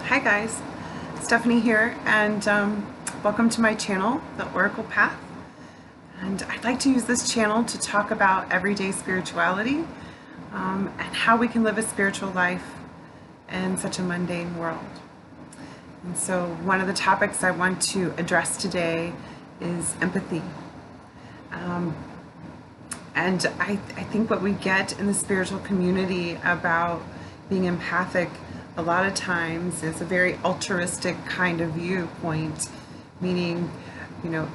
Hi guys, Stephanie here, and welcome to my channel, The Oracle Path. And I'd like to use this channel to talk about everyday spirituality and how we can live a spiritual life in such a mundane world. And so one of the topics I want to address today is empathy. And I think what we get in the spiritual community about being empathic a lot of times is a very altruistic kind of viewpoint, meaning,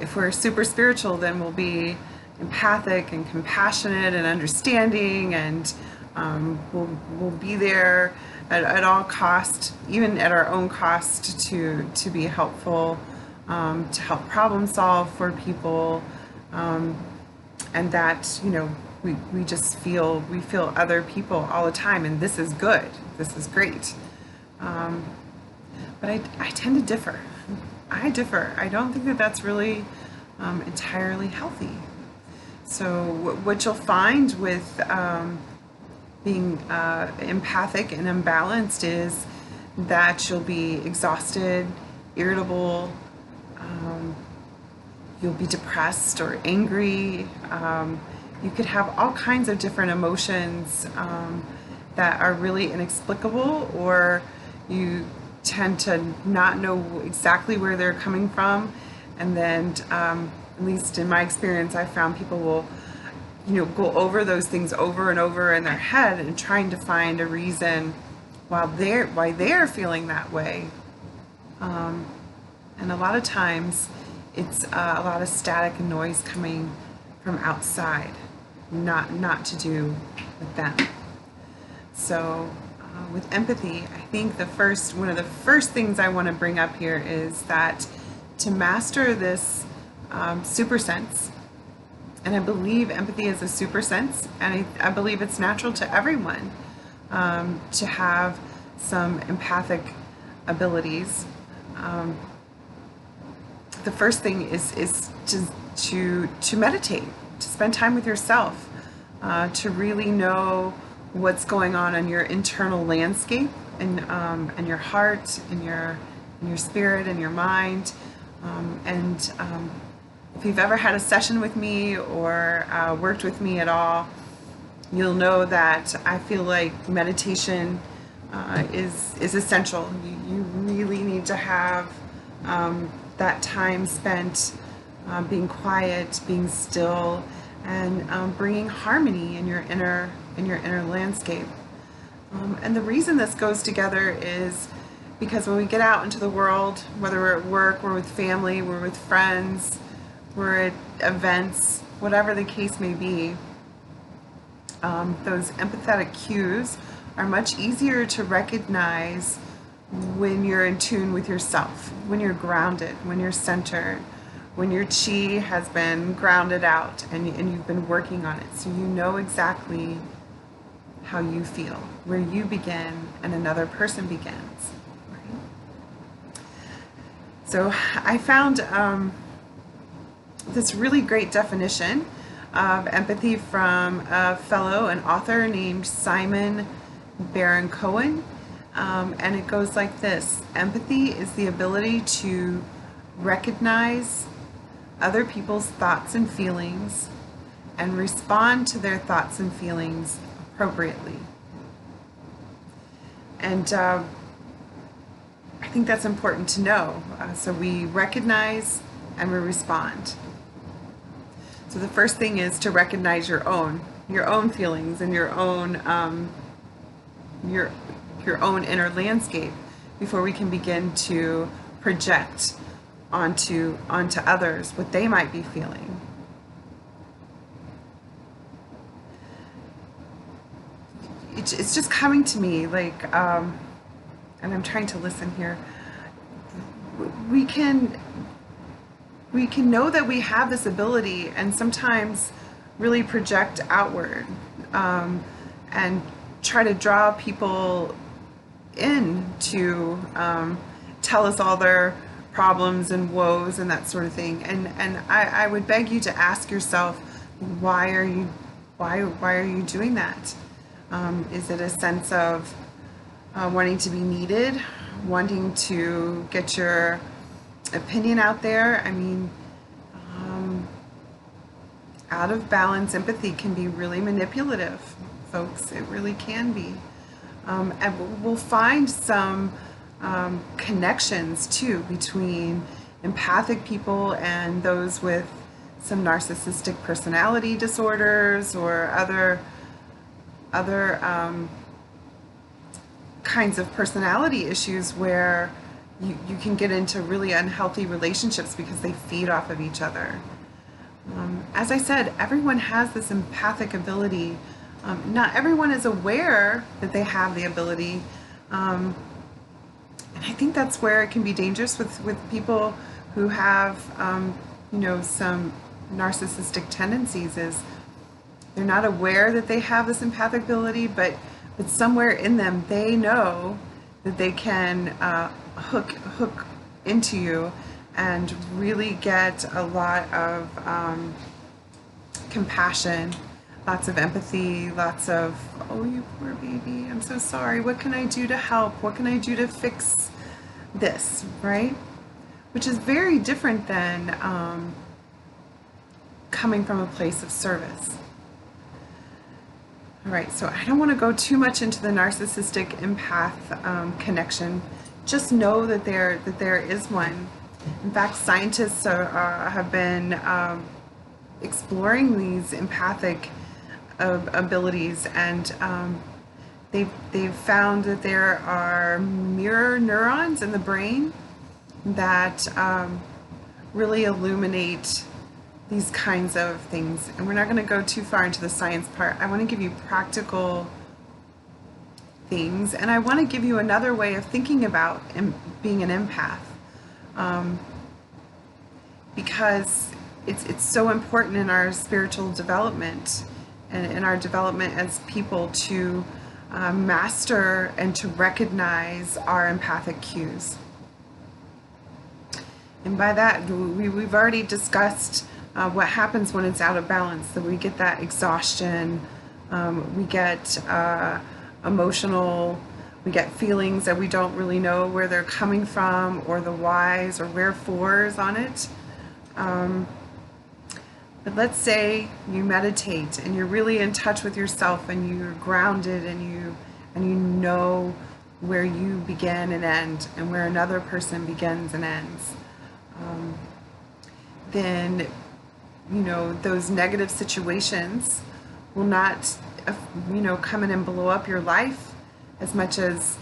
if we're super spiritual, then we'll be empathic and compassionate and understanding, and we'll be there at all cost, even at our own cost, to be helpful, to help problem solve for people, and that we just feel other people all the time, and this is good, this is great. But I tend to differ. I don't think that that's really entirely healthy. So what you'll find with being empathic and imbalanced is that you'll be exhausted, irritable, you'll be depressed or angry. You could have all kinds of different emotions that are really inexplicable, or you tend to not know exactly where they're coming from. And then, at least in my experience, I found people will, go over those things over and over in their head and trying to find a reason why they're feeling that way. And a lot of times, it's a lot of static and noise coming from outside, not to do with them. So with empathy, I think one of the first things I want to bring up here is that to master this super sense, and I believe empathy is a super sense, and I believe it's natural to everyone to have some empathic abilities. The first thing is to meditate, to spend time with yourself, to really know what's going on in your internal landscape, and your heart, and your spirit, and your mind. If you've ever had a session with me or worked with me at all, you'll know that I feel like meditation is essential. You really need to have that time spent being quiet, being still, and bringing harmony in your inner landscape. And the reason this goes together is because when we get out into the world, whether we're at work, we're with family, we're with friends, we're at events, whatever the case may be, those empathetic cues are much easier to recognize when you're in tune with yourself, when you're grounded, when you're centered, when your chi has been grounded out and you've been working on it, so you know exactly how you feel, where you begin and another person begins. Right? So I found this really great definition of empathy from a fellow, an author named Simon Baron-Cohen, and it goes like this: empathy is the ability to recognize other people's thoughts and feelings and respond to their thoughts and feelings appropriately. And I think that's important to know. So we recognize and we respond. So the first thing is to recognize your own feelings and your own inner landscape before we can begin to project onto others what they might be feeling. It's just coming to me like, and I'm trying to listen here. We can know that we have this ability, and sometimes really project outward, and try to draw people in to tell us all their problems and woes and that sort of thing. And I would beg you to ask yourself, why are you doing that? Is it a sense of wanting to be needed, wanting to get your opinion out there. I mean, out of balance empathy can be really manipulative, folks. It really can be. And we'll find some connections too between empathic people and those with some narcissistic personality disorders or other kinds of personality issues where you can get into really unhealthy relationships because they feed off of each other. As I said, everyone has this empathic ability. Not everyone is aware that they have the ability. And I think that's where it can be dangerous with people who have, some narcissistic tendencies, is they're not aware that they have this empathic ability, but somewhere in them they know that they can hook into you and really get a lot of compassion, lots of empathy, lots of, oh, you poor baby, I'm so sorry, what can I do to help? What can I do to fix this, right? Which is very different than coming from a place of service. All right, so I don't want to go too much into the narcissistic empath connection. Just know that there is one. In fact, scientists have been exploring these empathic abilities, and they've found that there are mirror neurons in the brain that really illuminate these kinds of things. And we're not going to go too far into the science part. I want to give you practical things, and I want to give you another way of thinking about being an empath, because it's so important in our spiritual development and in our development as people to master and to recognize our empathic cues. And by that, we've already discussed what happens when it's out of balance, that we get that exhaustion, we get emotional, we get feelings that we don't really know where they're coming from or the whys or wherefores on it. But let's say you meditate and you're really in touch with yourself and you're grounded and you know where you begin and end and where another person begins and ends. Then those negative situations will not come in and blow up your life as much as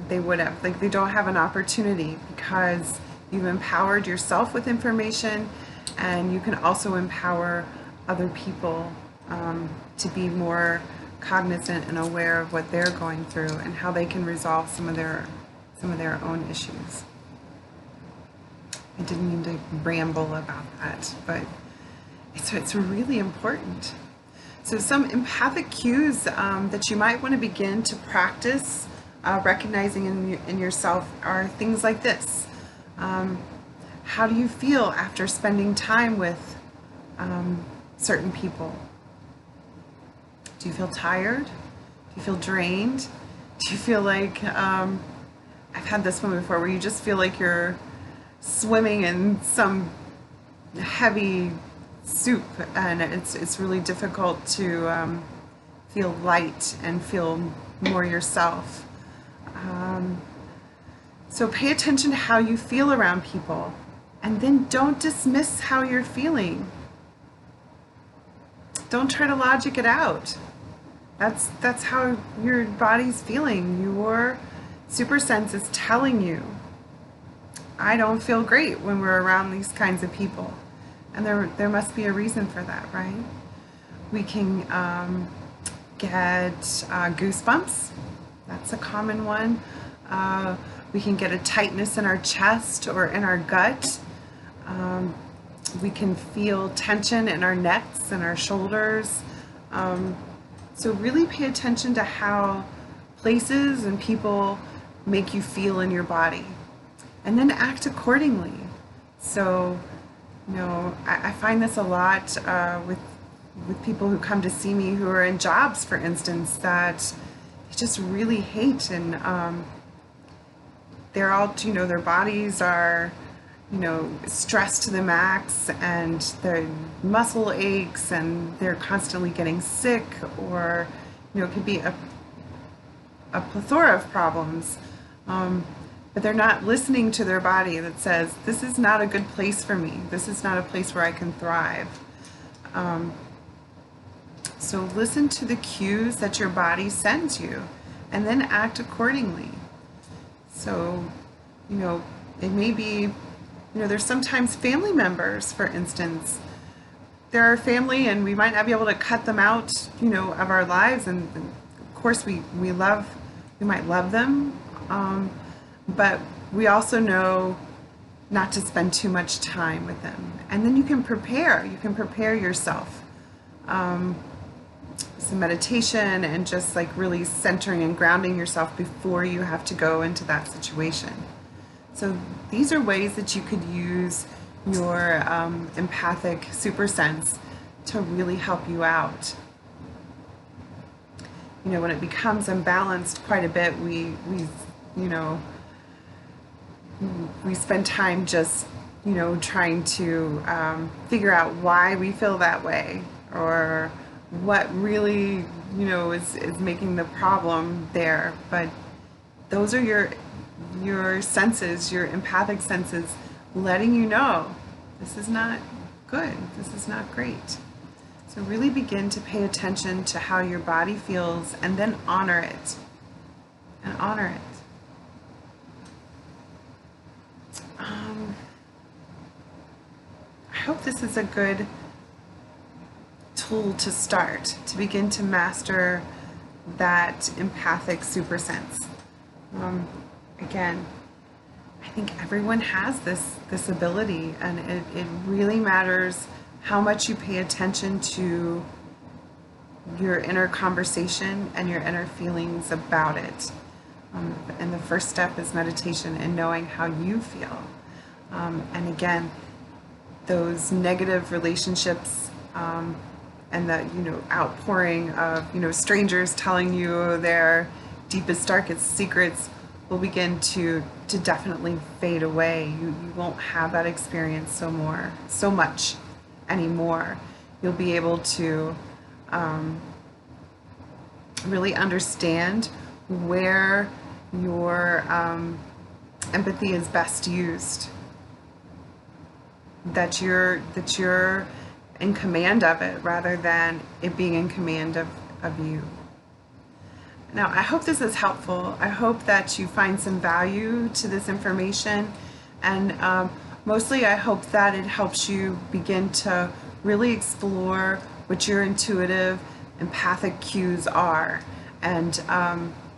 they would have. Like, they don't have an opportunity because you've empowered yourself with information, and you can also empower other people to be more cognizant and aware of what they're going through and how they can resolve some of their own issues. I didn't mean to ramble about that, but it's really important. So some empathic cues that you might want to begin to practice recognizing in yourself are things like this. How do you feel after spending time with certain people? Do you feel tired? Do you feel drained? Do you feel like, I've had this one before, where you just feel like you're swimming in some heavy soup, and it's really difficult to feel light and feel more yourself. So pay attention to how you feel around people, and then don't dismiss how you're feeling. Don't try to logic it out. That's how your body's feeling. Your super sense is telling you, I don't feel great when we're around these kinds of people. And there must be a reason for that, right? We can get goosebumps. That's a common one. We can get a tightness in our chest or in our gut. We can feel tension in our necks and our shoulders. So really pay attention to how places and people make you feel in your body, and then act accordingly. So, I find this a lot with people who come to see me who are in jobs, for instance, that they just really hate, and they're all, their bodies are, stressed to the max, and their muscle aches, and they're constantly getting sick, or, it could be a plethora of problems. But they're not listening to their body that says, this is not a good place for me. This is not a place where I can thrive. So listen to the cues that your body sends you, and then act accordingly. So, it may be, there's sometimes family members, for instance. They're our family, and we might not be able to cut them out, of our lives. And of course, we might love them, but we also know not to spend too much time with them. And then you can prepare yourself. Some meditation, and just like really centering and grounding yourself before you have to go into that situation. So these are ways that you could use your empathic super sense to really help you out. When it becomes imbalanced quite a bit, we spend time just trying to figure out why we feel that way, or what really is making the problem there. But those are your senses, your empathic senses, letting you know this is not good, this is not great. So really begin to pay attention to how your body feels, and then honor it. And honor it. I hope this is a good tool to start, to begin to master that empathic super sense. Again, I think everyone has this ability, and it really matters how much you pay attention to your inner conversation and your inner feelings about it. And the first step is meditation and knowing how you feel. And again, those negative relationships, and the outpouring of strangers telling you their deepest, darkest secrets will begin to definitely fade away. You won't have that experience so much anymore. You'll be able to really understand where your empathy is best used. That you're in command of it, rather than it being in command of you. Now, I hope this is helpful. I hope that you find some value to this information, and mostly I hope that it helps you begin to really explore what your intuitive, empathic cues are, and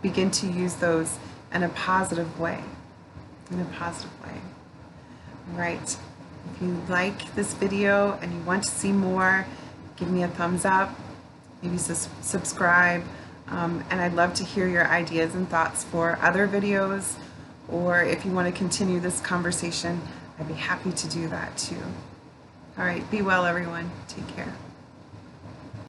begin to use those in a positive way. All right. If you like this video and you want to see more, give me a thumbs up, maybe subscribe, and I'd love to hear your ideas and thoughts for other videos, or if you want to continue this conversation, I'd be happy to do that too. All right, be well everyone. Take care.